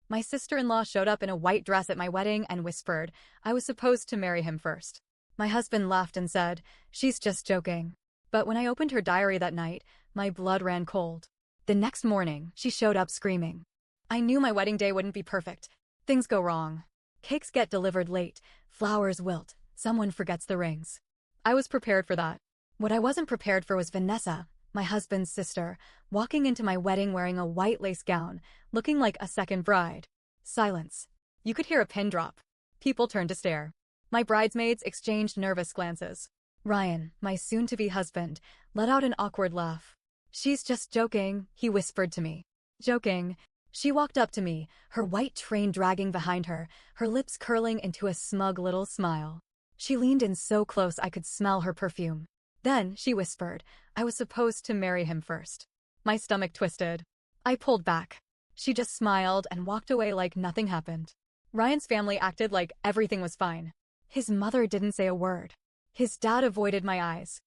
My sister-in-law showed up in a white dress at my wedding and whispered I was supposed to marry him first. My husband laughed and said, "She's just joking." But when I opened her diary that night, my blood ran cold. The next morning, she showed up screaming. I knew my wedding day wouldn't be perfect. Things go wrong. Cakes get delivered late, flowers wilt, someone forgets the rings. I was prepared for that. What I wasn't prepared for was Vanessa, my husband's sister, walking into my wedding wearing a white lace gown, looking like a second bride. Silence. You could hear a pin drop. People turned to stare. My bridesmaids exchanged nervous glances. Ryan, my soon-to-be husband, let out an awkward laugh. "She's just joking," he whispered to me. Joking. She walked up to me, her white train dragging behind her, her lips curling into a smug little smile. She leaned in so close I could smell her perfume. Then, she whispered, I was supposed to marry him first. My stomach twisted. I pulled back. She just smiled and walked away like nothing happened. Ryan's family acted like everything was fine. His mother didn't say a word. His dad avoided my eyes.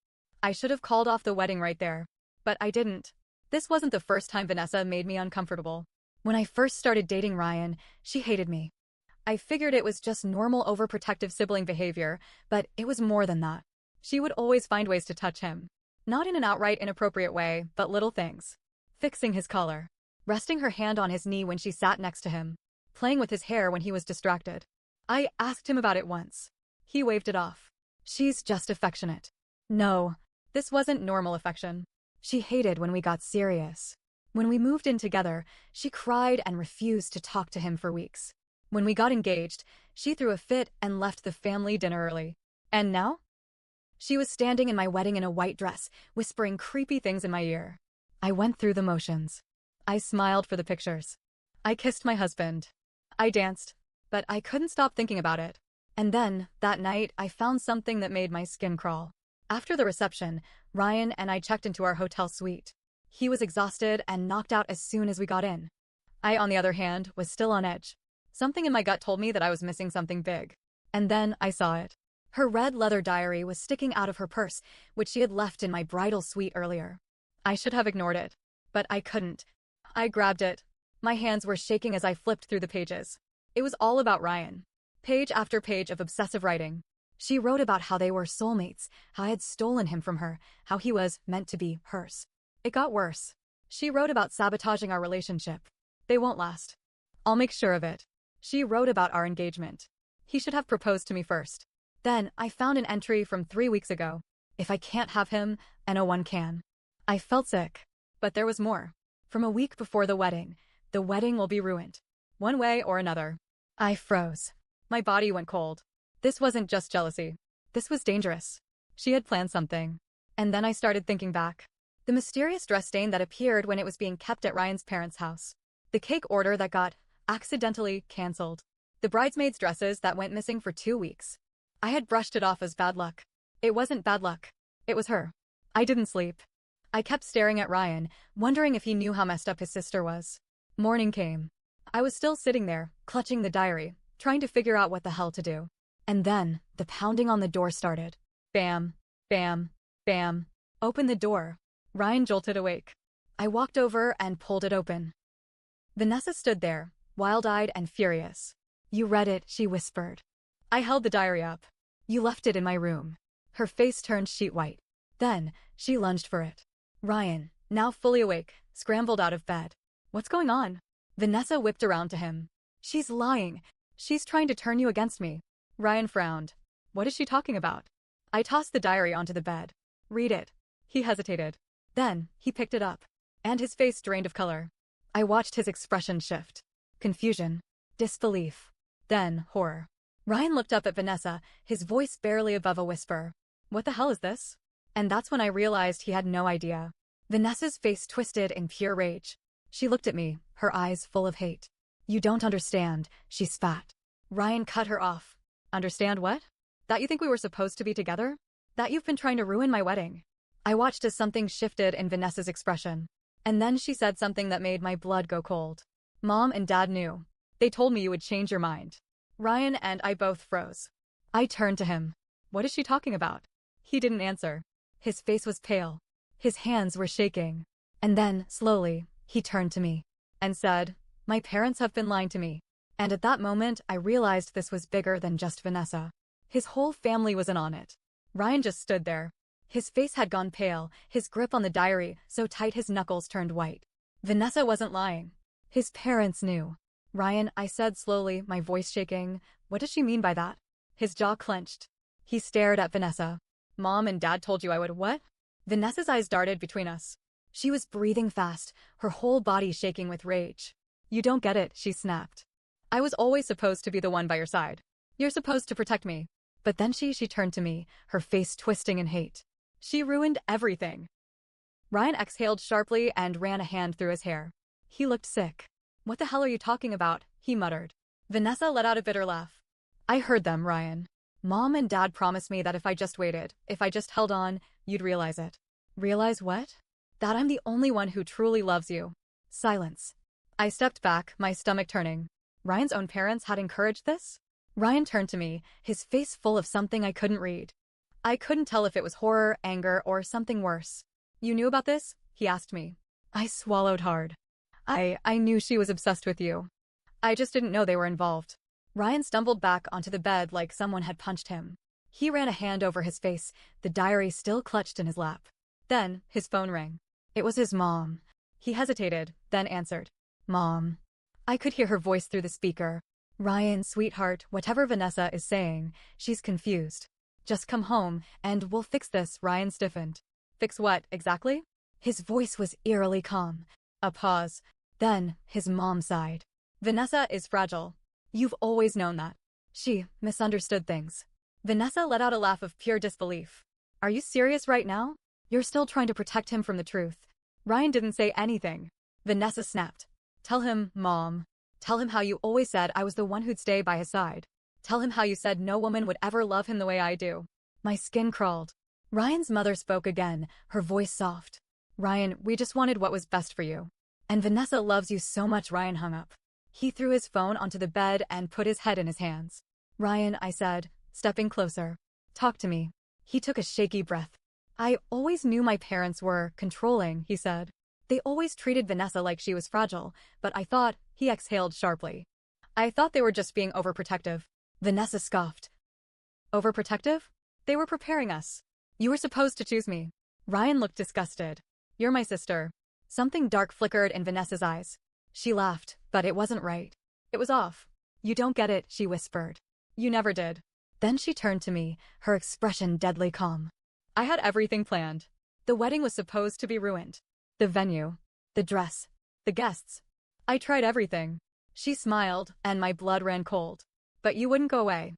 I should have called off the wedding right there. But I didn't. This wasn't the first time Vanessa made me uncomfortable. When I first started dating Ryan, she hated me. I figured it was just normal overprotective sibling behavior, but it was more than that. She would always find ways to touch him. Not in an outright inappropriate way, but little things. Fixing his collar. Resting her hand on his knee when she sat next to him. Playing with his hair when he was distracted. I asked him about it once. He waved it off. She's just affectionate. No, this wasn't normal affection. She hated when we got serious. When we moved in together, she cried and refused to talk to him for weeks. When we got engaged, she threw a fit and left the family dinner early. And now? She was standing in my wedding in a white dress, whispering creepy things in my ear. I went through the motions. I smiled for the pictures. I kissed my husband. I danced, but I couldn't stop thinking about it. And then, that night, I found something that made my skin crawl. After the reception, Ryan and I checked into our hotel suite. He was exhausted and knocked out as soon as we got in. I, on the other hand, was still on edge. Something in my gut told me that I was missing something big. And then I saw it. Her red leather diary was sticking out of her purse, which she had left in my bridal suite earlier. I should have ignored it, but I couldn't. I grabbed it. My hands were shaking as I flipped through the pages. It was all about Ryan. Page after page of obsessive writing. She wrote about how they were soulmates, how I had stolen him from her, how he was meant to be hers. It got worse. She wrote about sabotaging our relationship. They won't last. I'll make sure of it. She wrote about our engagement. He should have proposed to me first. Then, I found an entry from 3 weeks ago. If I can't have him, no one can. I felt sick. But there was more. From a week before the wedding will be ruined. One way or another. I froze. My body went cold. This wasn't just jealousy. This was dangerous. She had planned something. And then I started thinking back. The mysterious dress stain that appeared when it was being kept at Ryan's parents' house. The cake order that got accidentally cancelled. The bridesmaids' dresses that went missing for 2 weeks. I had brushed it off as bad luck. It wasn't bad luck. It was her. I didn't sleep. I kept staring at Ryan, wondering if he knew how messed up his sister was. Morning came. I was still sitting there, clutching the diary, trying to figure out what the hell to do. And then, the pounding on the door started. Bam, bam, bam. Open the door. Ryan jolted awake. I walked over and pulled it open. Vanessa stood there, wild-eyed and furious. You read it, she whispered. I held the diary up. You left it in my room. Her face turned sheet white. Then, she lunged for it. Ryan, now fully awake, scrambled out of bed. What's going on? Vanessa whipped around to him. She's lying. She's trying to turn you against me. Ryan frowned. What is she talking about? I tossed the diary onto the bed. Read it. He hesitated. Then, he picked it up. And his face drained of color. I watched his expression shift. Confusion. Disbelief. Then, horror. Ryan looked up at Vanessa, his voice barely above a whisper. What the hell is this? And that's when I realized he had no idea. Vanessa's face twisted in pure rage. She looked at me, her eyes full of hate. You don't understand, she spat. Ryan cut her off. Understand what? That you think we were supposed to be together? That you've been trying to ruin my wedding? I watched as something shifted in Vanessa's expression. And then she said something that made my blood go cold. Mom and Dad knew. They told me you would change your mind. Ryan and I both froze. I turned to him. What is she talking about? He didn't answer. His face was pale. His hands were shaking. And then, slowly, he turned to me and said, My parents have been lying to me. And at that moment, I realized this was bigger than just Vanessa. His whole family was in on it. Ryan just stood there. His face had gone pale, his grip on the diary so tight his knuckles turned white. Vanessa wasn't lying. His parents knew. Ryan, I said slowly, my voice shaking, what does she mean by that? His jaw clenched. He stared at Vanessa. Mom and Dad told you I would what? Vanessa's eyes darted between us. She was breathing fast, her whole body shaking with rage. You don't get it, she snapped. I was always supposed to be the one by your side. You're supposed to protect me. But then she turned to me, her face twisting in hate. She ruined everything. Ryan exhaled sharply and ran a hand through his hair. He looked sick. What the hell are you talking about? He muttered. Vanessa let out a bitter laugh. I heard them, Ryan. Mom and Dad promised me that if I just waited, if I just held on, you'd realize it. Realize what? That I'm the only one who truly loves you. Silence. I stepped back, my stomach turning. Ryan's own parents had encouraged this? Ryan turned to me, his face full of something I couldn't read. I couldn't tell if it was horror, anger, or something worse. You knew about this? He asked me. I swallowed hard. I knew she was obsessed with you. I just didn't know they were involved. Ryan stumbled back onto the bed like someone had punched him. He ran a hand over his face, the diary still clutched in his lap. Then, his phone rang. It was his mom. He hesitated, then answered. Mom. I could hear her voice through the speaker. Ryan, sweetheart, whatever Vanessa is saying, she's confused. Just come home, and we'll fix this, Ryan stiffened. Fix what, exactly? His voice was eerily calm. A pause. Then, his mom sighed. Vanessa is fragile. You've always known that. She misunderstood things. Vanessa let out a laugh of pure disbelief. Are you serious right now? You're still trying to protect him from the truth. Ryan didn't say anything. Vanessa snapped. Tell him, Mom. Tell him how you always said I was the one who'd stay by his side. Tell him how you said no woman would ever love him the way I do. My skin crawled. Ryan's mother spoke again, her voice soft. Ryan, we just wanted what was best for you. And Vanessa loves you so much. Ryan hung up. He threw his phone onto the bed and put his head in his hands. Ryan, I said, stepping closer. Talk to me. He took a shaky breath. I always knew my parents were controlling, he said. They always treated Vanessa like she was fragile, but I thought, he exhaled sharply. I thought they were just being overprotective. Vanessa scoffed. Overprotective? They were preparing us. You were supposed to choose me. Ryan looked disgusted. You're my sister. Something dark flickered in Vanessa's eyes. She laughed, but it wasn't right. It was off. You don't get it, she whispered. You never did. Then she turned to me, her expression deadly calm. I had everything planned. The wedding was supposed to be ruined. The venue. The dress. The guests. I tried everything. She smiled, and my blood ran cold. But you wouldn't go away.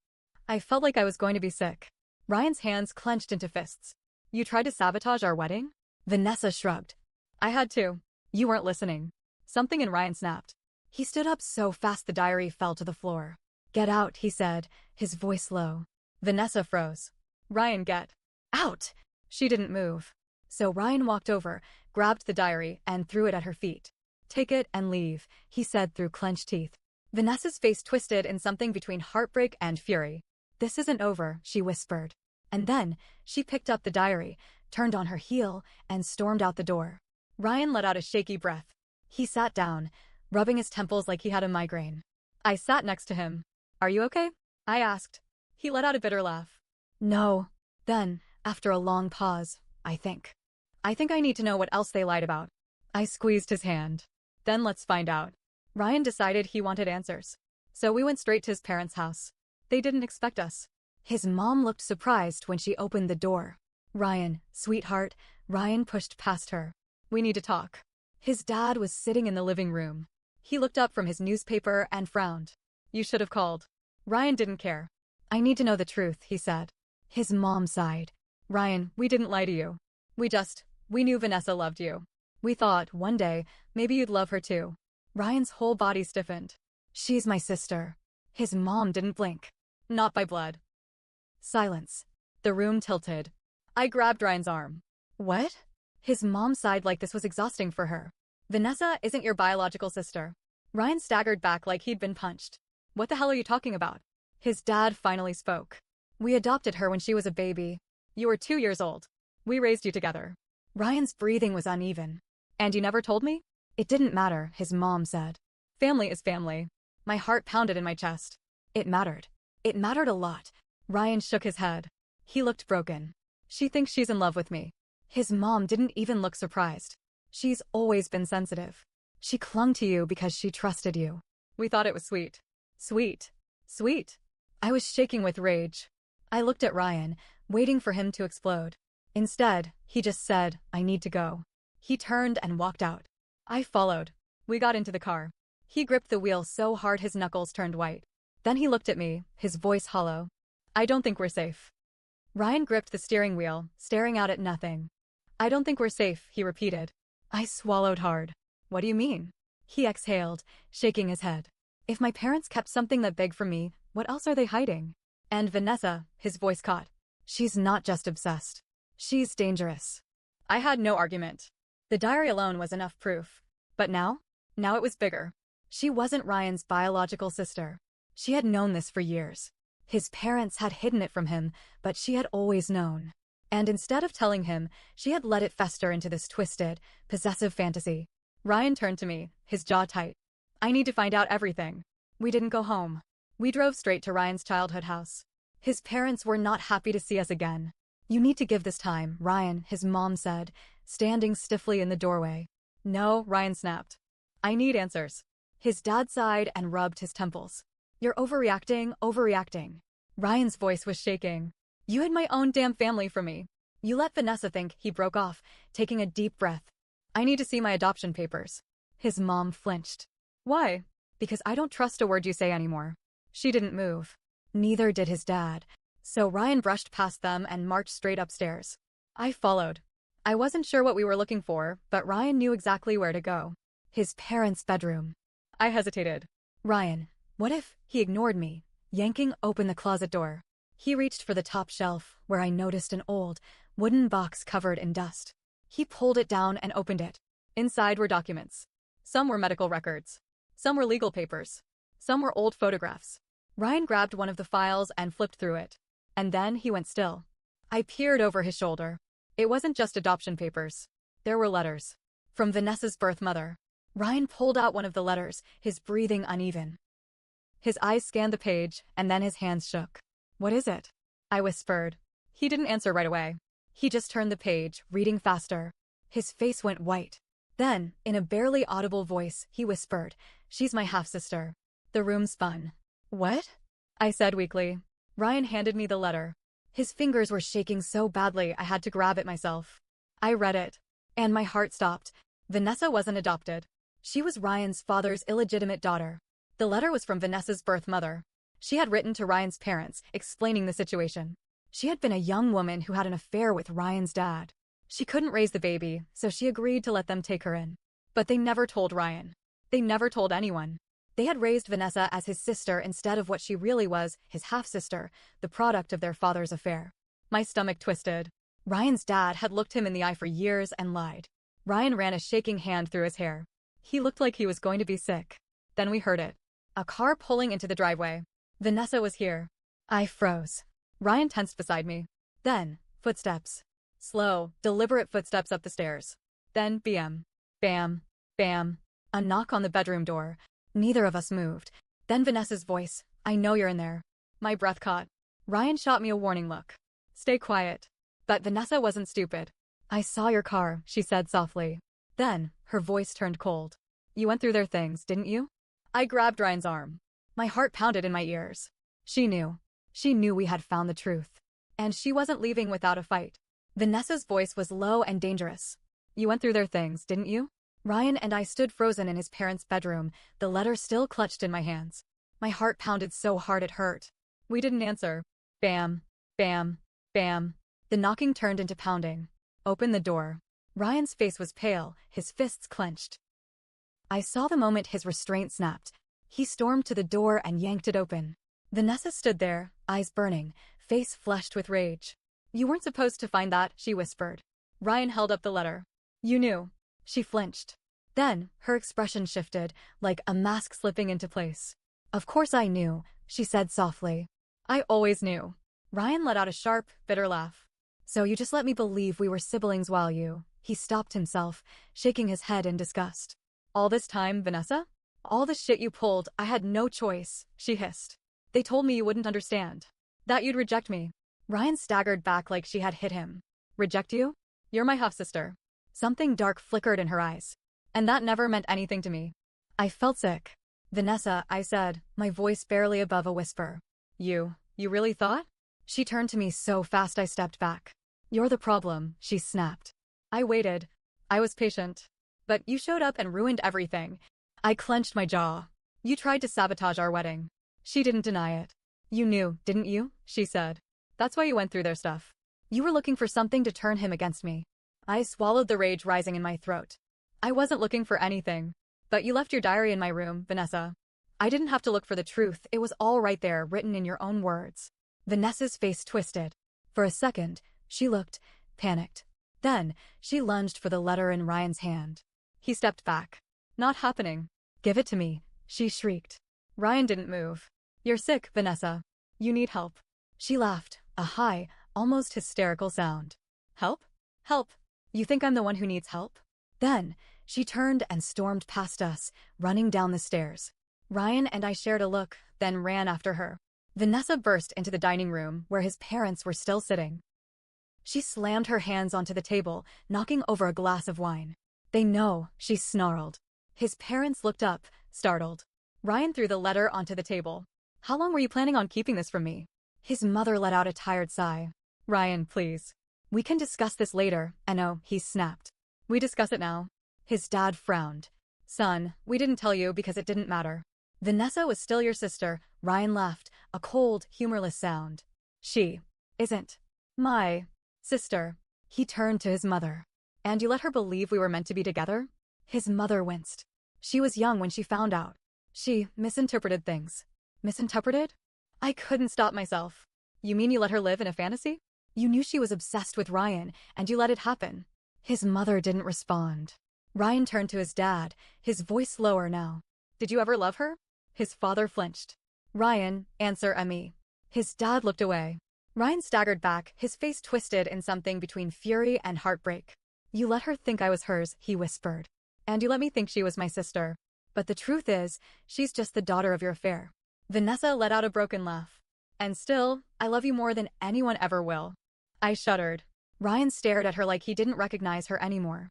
I felt like I was going to be sick. Ryan's hands clenched into fists. You tried to sabotage our wedding? Vanessa shrugged. I had to. You weren't listening. Something in Ryan snapped. He stood up so fast the diary fell to the floor. Get out, he said, his voice low. Vanessa froze. Ryan, get out! She didn't move. So Ryan walked over, grabbed the diary, and threw it at her feet. Take it and leave, he said through clenched teeth. Vanessa's face twisted in something between heartbreak and fury. This isn't over, she whispered. And then, she picked up the diary, turned on her heel, and stormed out the door. Ryan let out a shaky breath. He sat down, rubbing his temples like he had a migraine. I sat next to him. Are you okay? I asked. He let out a bitter laugh. No. Then, after a long pause, I think I need to know what else they lied about. I squeezed his hand. Then let's find out. Ryan decided he wanted answers. So we went straight to his parents' house. They didn't expect us. His mom looked surprised when she opened the door. Ryan, sweetheart, Ryan pushed past her. We need to talk. His dad was sitting in the living room. He looked up from his newspaper and frowned. You should have called. Ryan didn't care. I need to know the truth, he said. His mom sighed. Ryan, we didn't lie to you. We knew Vanessa loved you. We thought, one day, maybe you'd love her too. Ryan's whole body stiffened. She's my sister. His mom didn't blink. Not by blood. Silence. The room tilted. I grabbed Ryan's arm. What? His mom sighed like this was exhausting for her. Vanessa isn't your biological sister. Ryan staggered back like he'd been punched. What the hell are you talking about? His dad finally spoke. We adopted her when she was a baby. You were 2 years old. We raised you together. Ryan's breathing was uneven. And you never told me? It didn't matter, his mom said. Family is family. My heart pounded in my chest. It mattered. It mattered a lot. Ryan shook his head. He looked broken. She thinks she's in love with me. His mom didn't even look surprised. She's always been sensitive. She clung to you because she trusted you. We thought it was sweet. Sweet. Sweet. I was shaking with rage. I looked at Ryan, waiting for him to explode. Instead, he just said, "I need to go." He turned and walked out. I followed. We got into the car. He gripped the wheel so hard his knuckles turned white. Then he looked at me, his voice hollow. "I don't think we're safe." Ryan gripped the steering wheel, staring out at nothing. "I don't think we're safe," he repeated. I swallowed hard. "What do you mean?" He exhaled, shaking his head. "If my parents kept something that big from me, what else are they hiding?" And Vanessa, his voice caught. "She's not just obsessed. She's dangerous." I had no argument. The diary alone was enough proof. But now? Now it was bigger. She wasn't Ryan's biological sister. She had known this for years. His parents had hidden it from him, but she had always known. And instead of telling him, she had let it fester into this twisted, possessive fantasy. Ryan turned to me, his jaw tight. "I need to find out everything." We didn't go home. We drove straight to Ryan's childhood house. His parents were not happy to see us again. "You need to give this time, Ryan," his mom said, standing stiffly in the doorway. "No," Ryan snapped. "I need answers." His dad sighed and rubbed his temples. "You're overreacting, overreacting." Ryan's voice was shaking. "You hid my own damn family from me. You let Vanessa think," he broke off, taking a deep breath. "I need to see my adoption papers." His mom flinched. "Why?" "Because I don't trust a word you say anymore." She didn't move. Neither did his dad. So Ryan brushed past them and marched straight upstairs. I followed. I wasn't sure what we were looking for, but Ryan knew exactly where to go. His parents' bedroom. I hesitated. "Ryan, what if—" He ignored me, yanking open the closet door. He reached for the top shelf, where I noticed an old, wooden box covered in dust. He pulled it down and opened it. Inside were documents. Some were medical records. Some were legal papers. Some were old photographs. Ryan grabbed one of the files and flipped through it. And then he went still. I peered over his shoulder. It wasn't just adoption papers. There were letters. From Vanessa's birth mother. Ryan pulled out one of the letters, his breathing uneven. His eyes scanned the page, and then his hands shook. "What is it?" I whispered. He didn't answer right away. He just turned the page, reading faster. His face went white. Then, in a barely audible voice, he whispered, "She's my half-sister." The room spun. "What?" I said weakly. Ryan handed me the letter. His fingers were shaking so badly I had to grab it myself. I read it. And my heart stopped. Vanessa wasn't adopted. She was Ryan's father's illegitimate daughter. The letter was from Vanessa's birth mother. She had written to Ryan's parents, explaining the situation. She had been a young woman who had an affair with Ryan's dad. She couldn't raise the baby, so she agreed to let them take her in. But they never told Ryan. They never told anyone. They had raised Vanessa as his sister instead of what she really was, his half-sister, the product of their father's affair. My stomach twisted. Ryan's dad had looked him in the eye for years and lied. Ryan ran a shaking hand through his hair. He looked like he was going to be sick. Then we heard it. A car pulling into the driveway. Vanessa was here. I froze. Ryan tensed beside me. Then, footsteps. Slow, deliberate footsteps up the stairs. Then bam, bam, bam. A knock on the bedroom door. Neither of us moved. Then Vanessa's voice. "I know you're in there." My breath caught. Ryan shot me a warning look. "Stay quiet." But Vanessa wasn't stupid. "I saw your car," she said softly. Then, her voice turned cold. "You went through their things, didn't you?" I grabbed Ryan's arm. My heart pounded in my ears. She knew. She knew we had found the truth. And she wasn't leaving without a fight. Vanessa's voice was low and dangerous. "You went through their things, didn't you?" Ryan and I stood frozen in his parents' bedroom, the letter still clutched in my hands. My heart pounded so hard it hurt. We didn't answer. Bam, bam, bam. The knocking turned into pounding. "Open the door." Ryan's face was pale, his fists clenched. I saw the moment his restraint snapped. He stormed to the door and yanked it open. Vanessa stood there, eyes burning, face flushed with rage. "You weren't supposed to find that," she whispered. Ryan held up the letter. "You knew." She flinched. Then, her expression shifted, like a mask slipping into place. "Of course I knew," she said softly. "I always knew." Ryan let out a sharp, bitter laugh. "So you just let me believe we were siblings while you—" He stopped himself, shaking his head in disgust. "All this time, Vanessa?" All the shit you pulled, I had no choice, she hissed. They told me you wouldn't understand. That you'd reject me. Ryan staggered back like she had hit him. Reject you? You're my half-sister. Something dark flickered in her eyes. And that never meant anything to me. I felt sick. Vanessa, I said, my voice barely above a whisper. You really thought? She turned to me so fast I stepped back. You're the problem, she snapped. I waited. I was patient. But you showed up and ruined everything. I clenched my jaw. You tried to sabotage our wedding. She didn't deny it. You knew, didn't you? She said. That's why you went through their stuff. You were looking for something to turn him against me. I swallowed the rage rising in my throat. I wasn't looking for anything. But you left your diary in my room, Vanessa. I didn't have to look for the truth. It was all right there, written in your own words. Vanessa's face twisted. For a second, she looked panicked. Then, she lunged for the letter in Ryan's hand. He stepped back. Not happening. Give it to me, she shrieked. Ryan didn't move. You're sick, Vanessa. You need help. She laughed, a high, almost hysterical sound. Help? Help. You think I'm the one who needs help? Then, she turned and stormed past us, running down the stairs. Ryan and I shared a look, then ran after her. Vanessa burst into the dining room, where his parents were still sitting. She slammed her hands onto the table, knocking over a glass of wine. They know, she snarled. His parents looked up, startled. Ryan threw the letter onto the table. How long were you planning on keeping this from me? His mother let out a tired sigh. Ryan, please. We can discuss this later, Eno, he snapped. We discuss it now. His dad frowned. Son, we didn't tell you because it didn't matter. Vanessa was still your sister, Ryan laughed, a cold, humorless sound. She isn't my sister. He turned to his mother. And you let her believe we were meant to be together? His mother winced. She was young when she found out. She misinterpreted things. Misinterpreted? I couldn't stop myself. You mean you let her live in a fantasy? You knew she was obsessed with Ryan, and you let it happen. His mother didn't respond. Ryan turned to his dad, his voice lower now. Did you ever love her? His father flinched. Ryan, answer me. His dad looked away. Ryan staggered back, his face twisted in something between fury and heartbreak. You let her think I was hers, he whispered. And you let me think she was my sister. But the truth is, she's just the daughter of your affair. Vanessa let out a broken laugh. And still, I love you more than anyone ever will. I shuddered. Ryan stared at her like he didn't recognize her anymore.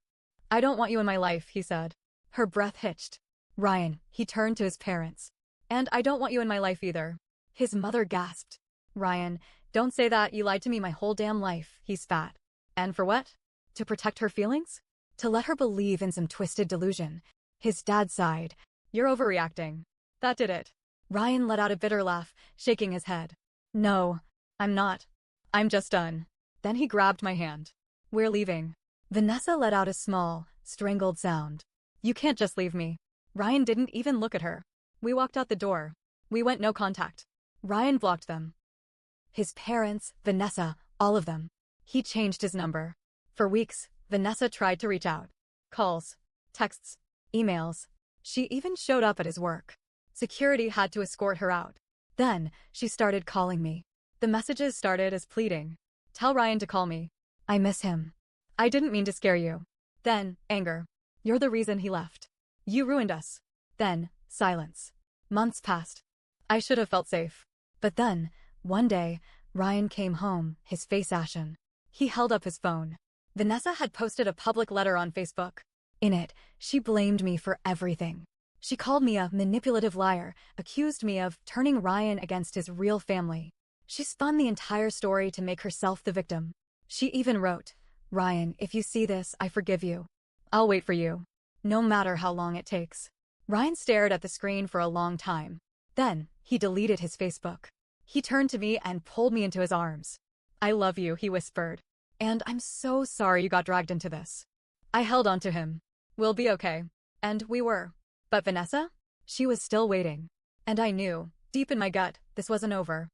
I don't want you in my life, he said. Her breath hitched. Ryan, he turned to his parents. And I don't want you in my life either. His mother gasped. Ryan, don't say that, you lied to me my whole damn life, he spat. And for what? To protect her feelings? To let her believe in some twisted delusion. His dad sighed. You're overreacting. That did it. Ryan let out a bitter laugh, shaking his head. No, I'm not. I'm just done. Then he grabbed my hand. We're leaving. Vanessa let out a small, strangled sound. You can't just leave me. Ryan didn't even look at her. We walked out the door. We went no contact. Ryan blocked them. His parents, Vanessa, all of them. He changed his number. For weeks, Vanessa tried to reach out. Calls, texts, emails. She even showed up at his work. Security had to escort her out. Then, she started calling me. The messages started as pleading. Tell Ryan to call me. I miss him. I didn't mean to scare you. Then, anger. You're the reason he left. You ruined us. Then, silence. Months passed. I should have felt safe. But then, one day, Ryan came home, his face ashen. He held up his phone. Vanessa had posted a public letter on Facebook. In it, she blamed me for everything. She called me a manipulative liar, accused me of turning Ryan against his real family. She spun the entire story to make herself the victim. She even wrote, Ryan, if you see this, I forgive you. I'll wait for you. No matter how long it takes. Ryan stared at the screen for a long time. Then, he deleted his Facebook. He turned to me and pulled me into his arms. I love you, he whispered. And I'm so sorry you got dragged into this. I held on to him. We'll be okay. And we were. But Vanessa? She was still waiting. And I knew, deep in my gut, this wasn't over.